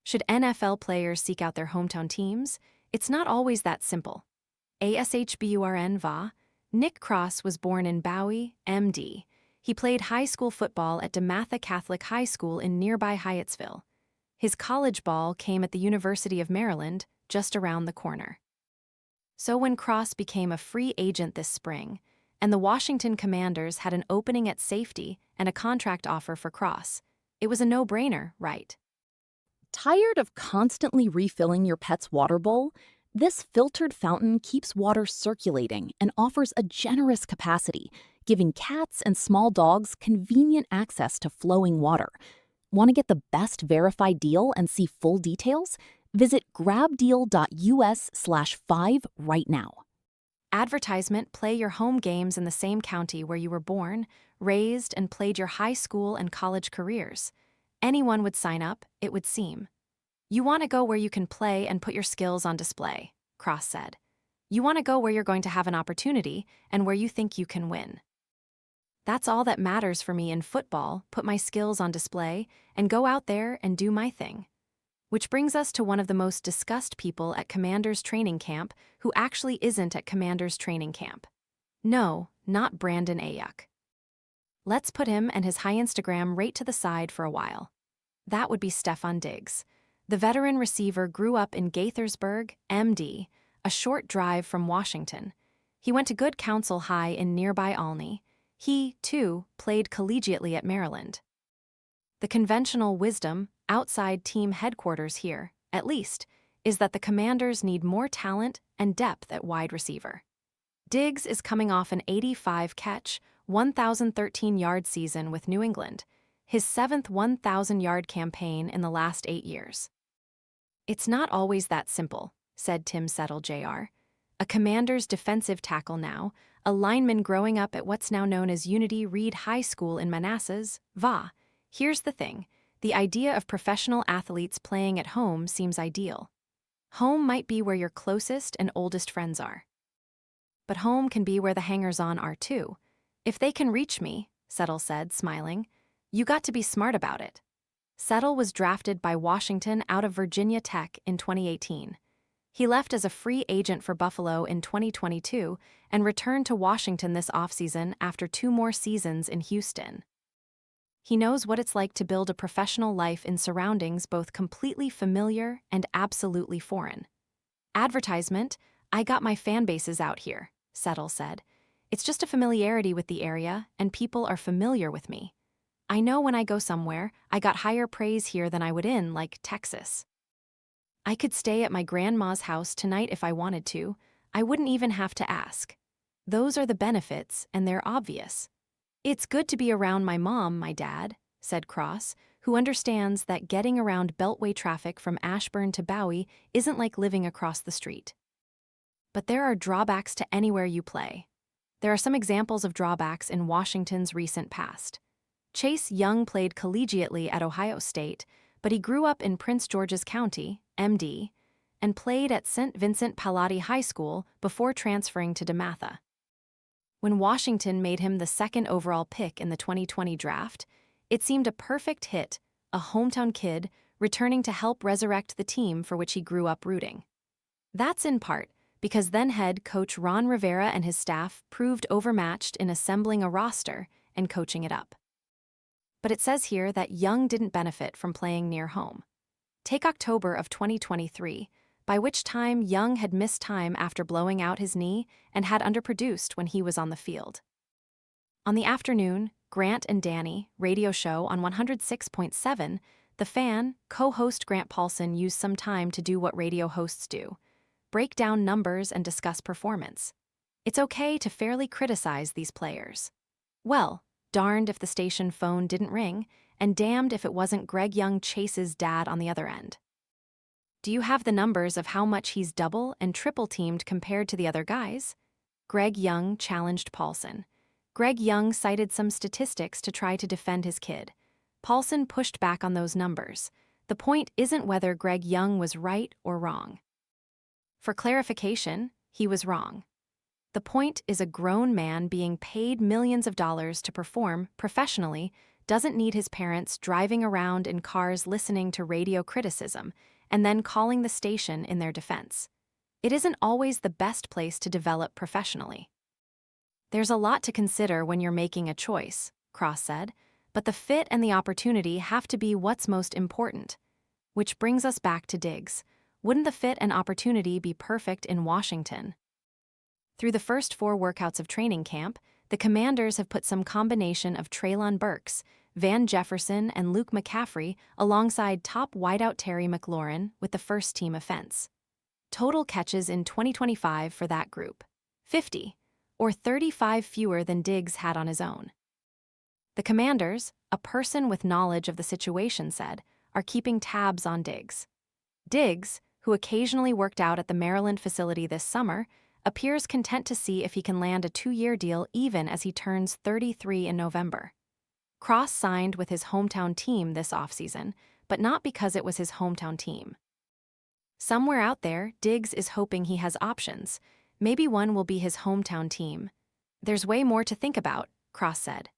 Should NFL players seek out their hometown teams? It's not always that simple. ASHBURN va. Nick Cross was born in Bowie, MD. He played high school football at DeMatha Catholic High School in nearby Hyattsville. His college ball came at the University of Maryland, just around the corner. So when Cross became a free agent this spring, and the Washington Commanders had an opening at safety and a contract offer for Cross, it was a no-brainer, right? Tired of constantly refilling your pet's water bowl? This filtered fountain keeps water circulating and offers a generous capacity, giving cats and small dogs convenient access to flowing water. Want to get the best verified deal and see full details? Visit grabdeal.us/5 right now. Advertisement: play your home games in the same county where you were born, raised, and played your high school and college careers. Anyone would sign up, it would seem. You want to go where you can play and put your skills on display, Cross said. You want to go where you're going to have an opportunity and where you think you can win. That's all that matters for me in football: put my skills on display and go out there and do my thing. Which brings us to one of the most discussed people at Commanders training camp who actually isn't at Commanders training camp. No, not Brandon Ayuk. Let's put him and his high Instagram right to the side for a while. That would be Stefon Diggs. The veteran receiver grew up in Gaithersburg, MD, a short drive from Washington. He went to Good Counsel High in nearby Olney. He, too, played collegiately at Maryland. The conventional wisdom, outside team headquarters here, at least, is that the Commanders need more talent and depth at wide receiver. Diggs is coming off an 85-catch, 1,013-yard season with New England, his 7th 1,000-yard campaign in the last 8 years. It's not always that simple, said Tim Settle Jr., a Commanders defensive tackle now, a lineman growing up at what's now known as Unity Reed High School in Manassas, Va. Here's the thing: the idea of professional athletes playing at home seems ideal. Home might be where your closest and oldest friends are. But home can be where the hangers-on are too. If they can reach me, Settle said, smiling, you got to be smart about it. Settle was drafted by Washington out of Virginia Tech in 2018. He left as a free agent for Buffalo in 2022 and returned to Washington this offseason after 2 more seasons in Houston. He knows what it's like to build a professional life in surroundings both completely familiar and absolutely foreign. Advertisement: I got my fan bases out here, Settle said. It's just a familiarity with the area, and people are familiar with me. I know when I go somewhere, I got higher praise here than I would in, like, Texas. I could stay at my grandma's house tonight if I wanted to. I wouldn't even have to ask. Those are the benefits, and they're obvious. It's good to be around my mom, my dad, said Cross, who understands that getting around Beltway traffic from ASHBURN to Bowie isn't like living across the street. But there are drawbacks to anywhere you play. There are some examples of drawbacks in Washington's recent past. Chase Young played collegiately at Ohio State, but he grew up in Prince George's County, MD, and played at St. Vincent Pallotti High School before transferring to DeMatha. When Washington made him the 2nd overall pick in the 2020 draft, it seemed a perfect hit, a hometown kid returning to help resurrect the team for which he grew up rooting. That's in part because then head coach Ron Rivera and his staff proved overmatched in assembling a roster and coaching it up. But it says here that Young didn't benefit from playing near home. Take October of 2023, by which time Young had missed time after blowing out his knee and had underproduced when he was on the field. On the afternoon, Grant and Danny radio show on 106.7, The Fan, co-host Grant Paulson used some time to do what radio hosts do: break down numbers and discuss performance. It's okay to fairly criticize these players. Well, darned if the station phone didn't ring, and damned if it wasn't Greg Young, Chase's dad, on the other end. Do you have the numbers of how much he's double and triple teamed compared to the other guys? Greg Young challenged Paulson. Greg Young cited some statistics to try to defend his kid. Paulson pushed back on those numbers. The point isn't whether Greg Young was right or wrong. For clarification, he was wrong. The point is a grown man being paid millions of dollars to perform, professionally, doesn't need his parents driving around in cars listening to radio criticism and then calling the station in their defense. It isn't always the best place to develop professionally. There's a lot to consider when you're making a choice, Cross said, but the fit and the opportunity have to be what's most important. Which brings us back to Diggs. Wouldn't the fit and opportunity be perfect in Washington? Through the first 4 workouts of training camp, the Commanders have put some combination of Treylon Burks, Van Jefferson, and Luke McCaffrey alongside top wideout Terry McLaurin with the first-team offense. Total catches in 2025 for that group: 50, or 35 fewer than Diggs had on his own. The Commanders, a person with knowledge of the situation said, are keeping tabs on Diggs. Diggs, who occasionally worked out at the Maryland facility this summer, appears content to see if he can land a 2-year deal even as he turns 33 in November. Cross signed with his hometown team this offseason, but not because it was his hometown team. Somewhere out there, Diggs is hoping he has options. Maybe one will be his hometown team. There's way more to think about, Cross said.